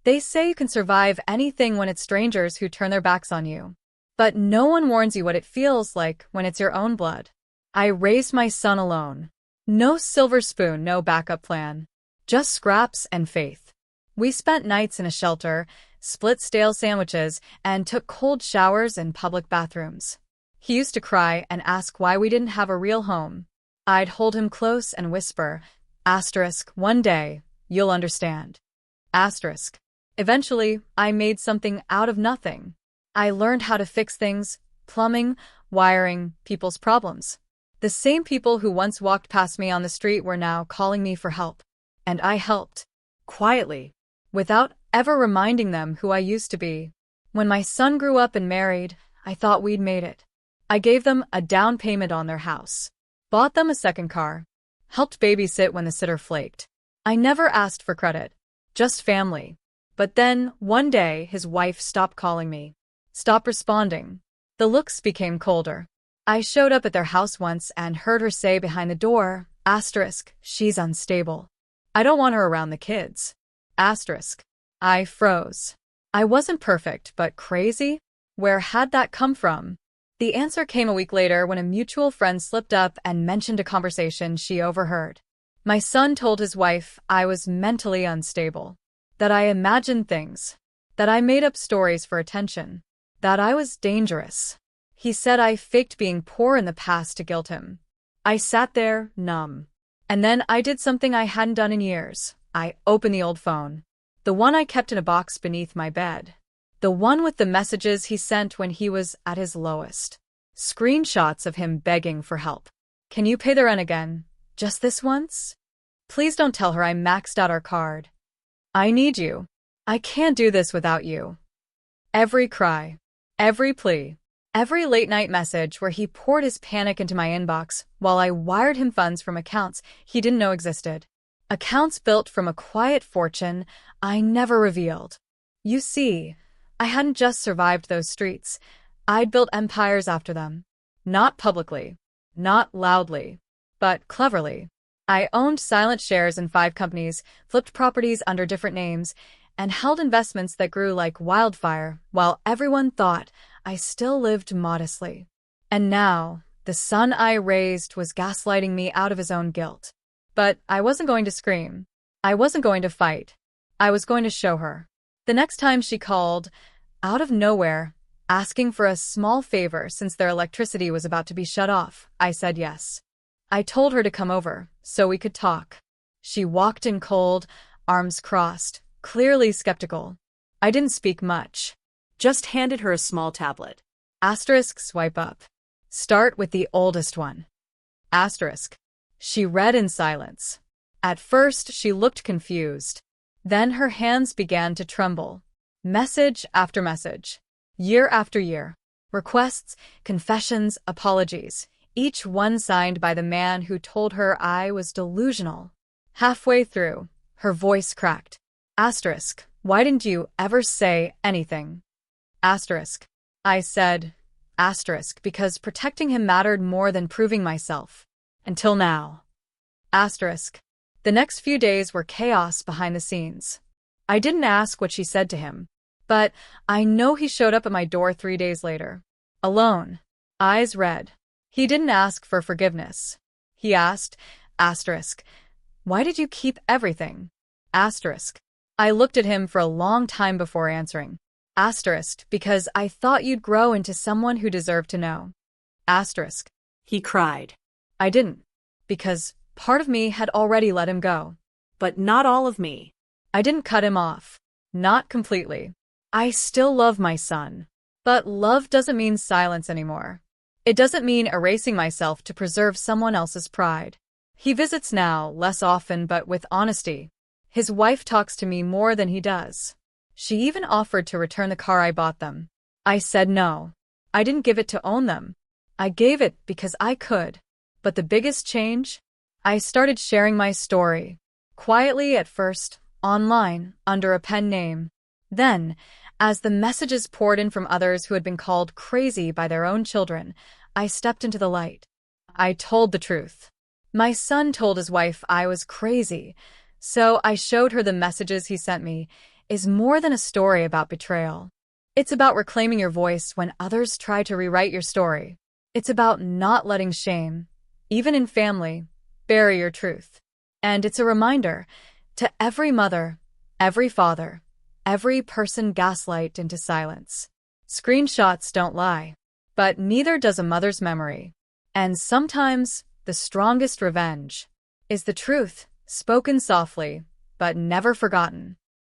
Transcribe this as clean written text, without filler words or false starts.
They say you can survive anything when it's strangers who turn their backs on you. But no one warns you what it feels like when it's your own blood. I raised my son alone. No silver spoon, no backup plan. Just scraps and faith. We spent nights in a shelter, split stale sandwiches, and took cold showers in public bathrooms. He used to cry and ask why we didn't have a real home. I'd hold him close and whisper, one day, you'll understand. Eventually, I made something out of nothing. I learned how to fix things, plumbing, wiring, people's problems. The same people who once walked past me on the street were now calling me for help. And I helped. Quietly. Without ever reminding them who I used to be. When my son grew up and married, I thought we'd made it. I gave them a down payment on their house. Bought them a second car. Helped babysit when the sitter flaked. I never asked for credit. Just family. But then, one day, his wife stopped calling me. Stopped responding. The looks became colder. I showed up at their house once and heard her say behind the door, she's unstable. I don't want her around the kids. I froze. I wasn't perfect, but crazy? Where had that come from? The answer came a week later when a mutual friend slipped up and mentioned a conversation she overheard. My son told his wife I was mentally unstable. That I imagined things. That I made up stories for attention. That I was dangerous. He said I faked being poor in the past to guilt him. I sat there, numb. And then I did something I hadn't done in years. I opened the old phone. The one I kept in a box beneath my bed. The one with the messages he sent when he was at his lowest. Screenshots of him begging for help. Can you pay the rent again? Just this once? Please don't tell her I maxed out our card. I need you. I can't do this without you. Every cry. Every plea. Every late-night message where he poured his panic into my inbox while I wired him funds from accounts he didn't know existed. Accounts built from a quiet fortune I never revealed. You see, I hadn't just survived those streets. I'd built empires after them. Not publicly. Not loudly. But cleverly. I owned silent shares in 5 companies, flipped properties under different names, and held investments that grew like wildfire while everyone thought I still lived modestly. And now, the son I raised was gaslighting me out of his own guilt. But I wasn't going to scream. I wasn't going to fight. I was going to show her. The next time she called, out of nowhere, asking for a small favor since their electricity was about to be shut off, I said yes. I told her to come over, so we could talk. She walked in cold, arms crossed, clearly skeptical. I didn't speak much. Just handed her a small tablet. Swipe up. Start with the oldest one. She read in silence. At first, she looked confused. Then her hands began to tremble. Message after message. Year after year. Requests, confessions, apologies. Each one signed by the man who told her I was delusional. Halfway through, her voice cracked. Why didn't you ever say anything? I said, because protecting him mattered more than proving myself. Until now. The next few days were chaos behind the scenes. I didn't ask what she said to him, but I know he showed up at my door 3 days later. Alone. Eyes red. He didn't ask for forgiveness. He asked, why did you keep everything? I looked at him for a long time before answering. Because I thought you'd grow into someone who deserved to know. He cried. I didn't. Because part of me had already let him go. But not all of me. I didn't cut him off. Not completely. I still love my son. But love doesn't mean silence anymore. It doesn't mean erasing myself to preserve someone else's pride. He visits now, less often but with honesty. His wife talks to me more than he does. She even offered to return the car I bought them. I said no. I didn't give it to own them. I gave it because I could. But the biggest change? I started sharing my story. Quietly at first, online, under a pen name. Then, as the messages poured in from others who had been called crazy by their own children, I stepped into the light. I told the truth. My son told his wife I was crazy, so I showed her the messages he sent me, is more than a story about betrayal. It's about reclaiming your voice when others try to rewrite your story. It's about not letting shame, even in family, bury your truth. And it's a reminder to every mother, every father, every person gaslight into silence. Screenshots don't lie, but neither does a mother's memory. And sometimes the strongest revenge is the truth, spoken softly, but never forgotten.